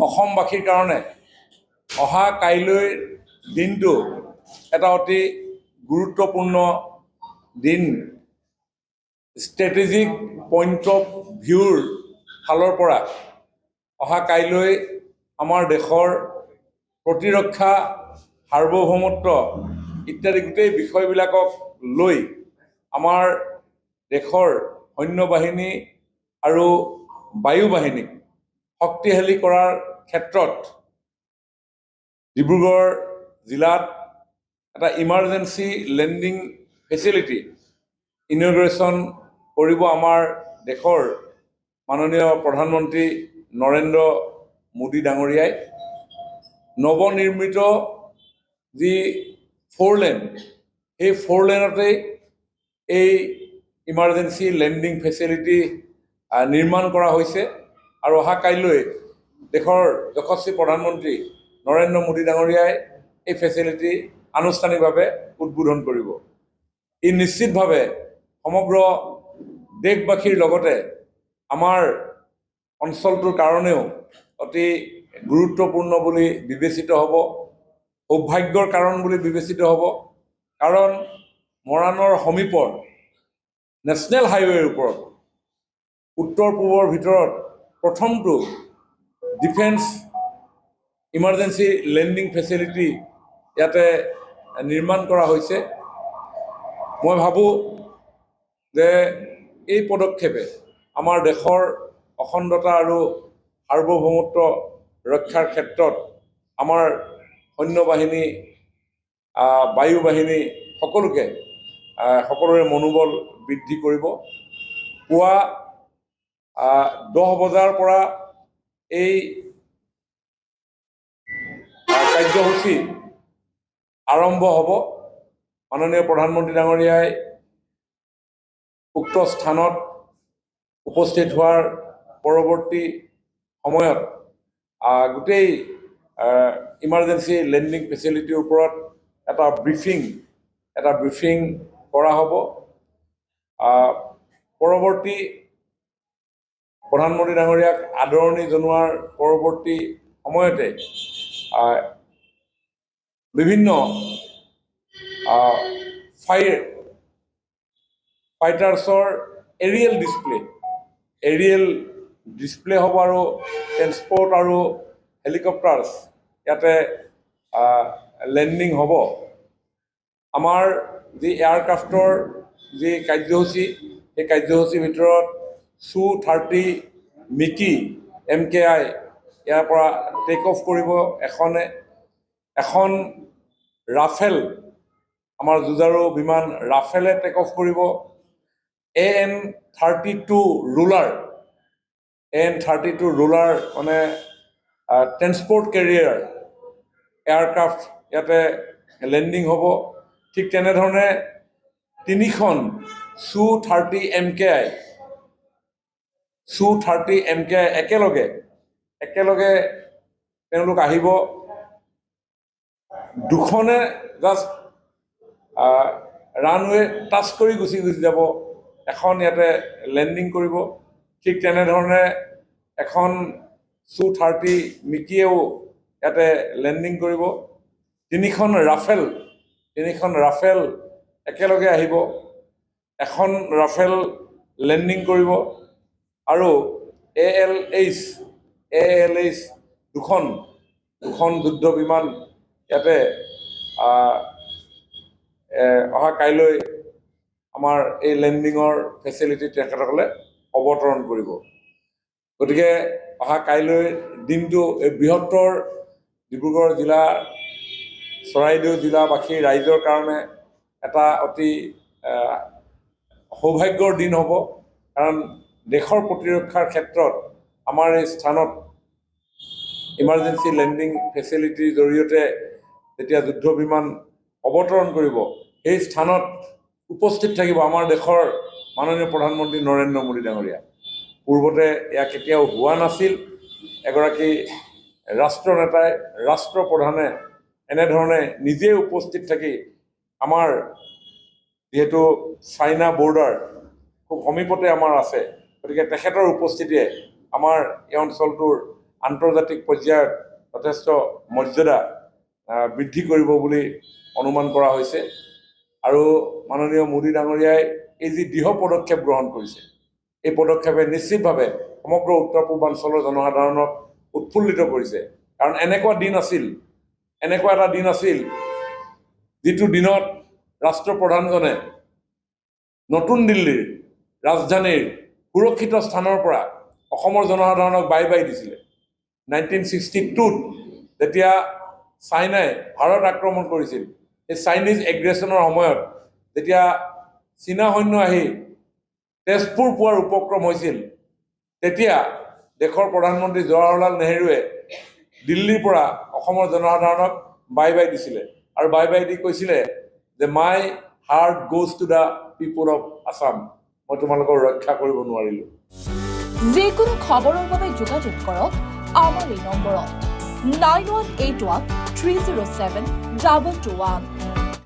অসমবাসীৰ কাৰণে অহা কাইলৈৰ দিনটো এটা অতি গুৰুত্বপূৰ্ণ দিন। ষ্ট্ৰেটেজিক পইণ্ট অফ ভিউৰ ফালৰ পৰা অহা কাইলৈ আমাৰ দেশৰ প্ৰতিৰক্ষা, সাৰ্বভৌমত্ব ইত্যাদি গোটেই বিষয়বিলাকক লৈ আমাৰ দেশৰ সৈন্যবাহিনী আৰু বায়ু বাহিনীক শক্তিশালী কৰাৰ ক্ষেত্ৰত ডিব্ৰুগড় জিলাত এটা ইমাৰ্জেঞ্চি লেণ্ডিং ফেচিলিটি ইনগ্ৰেশ্যন কৰিব আমাৰ দেশৰ মাননীয় প্ৰধানমন্ত্ৰী নৰেন্দ্ৰ মোদী ডাঙৰীয়াই। নৱনিৰ্মিত যি 4 লেন, সেই 4 লেনতেই এই ইমাৰ্জেঞ্চি লেণ্ডিং ফেচিলিটি নিৰ্মাণ কৰা হৈছে আৰু অহা কাইলৈ দেশৰ যশস্বী প্ৰধানমন্ত্ৰী নৰেন্দ্ৰ মোদী ডাঙৰীয়াই এই ফেচিলিটি আনুষ্ঠানিকভাৱে উদ্বোধন কৰিব। ই নিশ্চিতভাৱে সমগ্ৰ দেশবাসীৰ লগতে আমাৰ অঞ্চলটোৰ কাৰণেও অতি গুৰুত্বপূৰ্ণ বুলি বিবেচিত হ'ব, সৌভাগ্যৰ কাৰণ বুলি বিবেচিত হ'ব। কাৰণ মৰাণৰ সমীপৰ নেশ্যনেল হাইৱেৰ ওপৰত উত্তৰ পূবৰ ভিতৰত প্ৰথমটো ডিফেন্স ইমাৰ্জেঞ্চি লেণ্ডিং ফেচিলিটি ইয়াতে নিৰ্মাণ কৰা হৈছে। মই ভাবোঁ যে এই পদক্ষেপে আমাৰ দেশৰ অখণ্ডতা আৰু সাৰ্বভৌমত্ব ৰক্ষাৰ ক্ষেত্ৰত আমাৰ সৈন্যবাহিনী, বায়ু বাহিনী সকলোৰে মনোবল বৃদ্ধি কৰিব। পুৱা 10 বজাৰ পৰা এই কাৰ্যসূচী আৰম্ভ হ'ব। মাননীয় প্ৰধানমন্ত্ৰী ডাঙৰীয়াই উক্ত স্থানত উপস্থিত হোৱাৰ পৰৱৰ্তী সময়ত গোটেই ইমাৰ্জেঞ্চি লেণ্ডিং ফেচিলিটিৰ ওপৰত এটা ব্ৰিফিং কৰা হ'ব। পৰৱৰ্তী প্ৰধানমন্ত্ৰী ডাঙৰীয়াক আদৰণি জনোৱাৰ পৰৱৰ্তী সময়তে বিভিন্ন ফাইটাৰ্ছৰ এৰিয়েল ডিছপ্লে হ'ব আৰু ট্ৰেন্সপৰ্ট আৰু হেলিকপ্টাৰ্ছ ইয়াতে লেণ্ডিং হ'ব। আমাৰ যি এয়াৰক্ৰাফ্টৰ যি কাৰ্যসূচী, সেই কাৰ্যসূচীৰ ভিতৰত Su-30 মিকি MKI ইয়াৰ পৰা টেক অফ কৰিব এখন ৰাফেল, আমাৰ যুঁজাৰু বিমান ৰাফেলে টেক অফ কৰিব। AN-32 ৰুলাৰ মানে ট্ৰেন্সপৰ্ট কেৰিয়াৰ এয়াৰক্ৰাফ্ট ইয়াতে লেণ্ডিং হ'ব। ঠিক তেনেধৰণে 3খন Su-30 MKI একেলগে তেওঁলোক আহিব। 2খনে জাষ্ট ৰানৱে টাচ কৰি গুচি যাব, এখন ইয়াতে লেণ্ডিং কৰিব। ঠিক তেনেধৰণে এখন Su-30 মিকিয়েও ইয়াতে লেণ্ডিং কৰিব। 3খন ৰাফেল একেলগে আহিব, এখন ৰাফেল লেণ্ডিং কৰিব আৰু ALH দুখন যুদ্ধ বিমান ইয়াতে অহা কাইলৈ আমাৰ এই লেণ্ডিঙৰ ফেচিলিটি তেখেতসকলে অৱতৰণ কৰিব। গতিকে অহা কাইলৈ দিনটো এই বৃহত্তৰ ডিব্ৰুগড় জিলা, চৰাইদেউ জিলাবাসী ৰাইজৰ কাৰণে এটা অতি সৌভাগ্যৰ দিন হ'ব। কাৰণ দেশৰ প্ৰতিৰক্ষাৰ ক্ষেত্ৰত আমাৰ এই স্থানত ইমাৰ্জেঞ্চি লেণ্ডিং ফেচিলিটিৰ জৰিয়তে যেতিয়া যুদ্ধ বিমান অৱতৰণ কৰিব, সেই স্থানত উপস্থিত থাকিব আমাৰ দেশৰ মাননীয় প্ৰধানমন্ত্ৰী নৰেন্দ্ৰ মোদী ডাঙৰীয়া। পূৰ্বতে এয়া কেতিয়াও হোৱা নাছিল। এগৰাকী ৰাষ্ট্ৰনেতাই, ৰাষ্ট্ৰপ্ৰধানে এনেধৰণে নিজে উপস্থিত থাকি আমাৰ যিহেতু চাইনা বৰ্ডাৰ খুব সমীপতে আমাৰ আছে, গতিকে তেখেতৰ উপস্থিতিয়ে আমাৰ এই অঞ্চলটোৰ আন্তৰ্জাতিক পৰ্যায়ত যথেষ্ট মৰ্যাদা বৃদ্ধি কৰিব বুলি অনুমান কৰা হৈছে আৰু মাননীয় মোদী ডাঙৰীয়াই এই যি দৃঢ় পদক্ষেপ গ্ৰহণ কৰিছে এই পদক্ষেপে নিশ্চিতভাৱে সমগ্ৰ উত্তৰ পূৰ্বাঞ্চলৰ জনসাধাৰণক উৎফুল্লিত কৰিছে কাৰণ এনেকুৱা এটা দিন আছিল যিটো দিনত ৰাষ্ট্ৰপ্ৰধানজনে নতুন দিল্লীৰ ৰাজধানীৰ সুৰক্ষিত স্থানৰ পৰা অসমৰ জনসাধাৰণক বাই দিছিলে 1962ত যেতিয়া চাইনাই ভাৰত আক্ৰমণ কৰিছিল এই চাইনিজ এগ্ৰেছনৰ সময়ত যেতিয়া চীনা সৈন্য আহি তেজপুৰ পোৱাৰ উপক্ৰম হৈছিল তেতিয়া দেশৰ প্ৰধানমন্ত্ৰী জৱাহৰলাল নেহৰুৱে দিল্লীৰ পৰা অসমৰ জনসাধাৰণক বাই দিছিলে আৰু বাই দি কৈছিলে যে my heart goes to the people of Assam মই তোমালোকক ৰক্ষা কৰিব নোৱাৰিলোঁ যিকোনো খবৰৰ বাবে যোগাযোগ কৰক আমাৰ এই নম্বৰত 9181 307 2221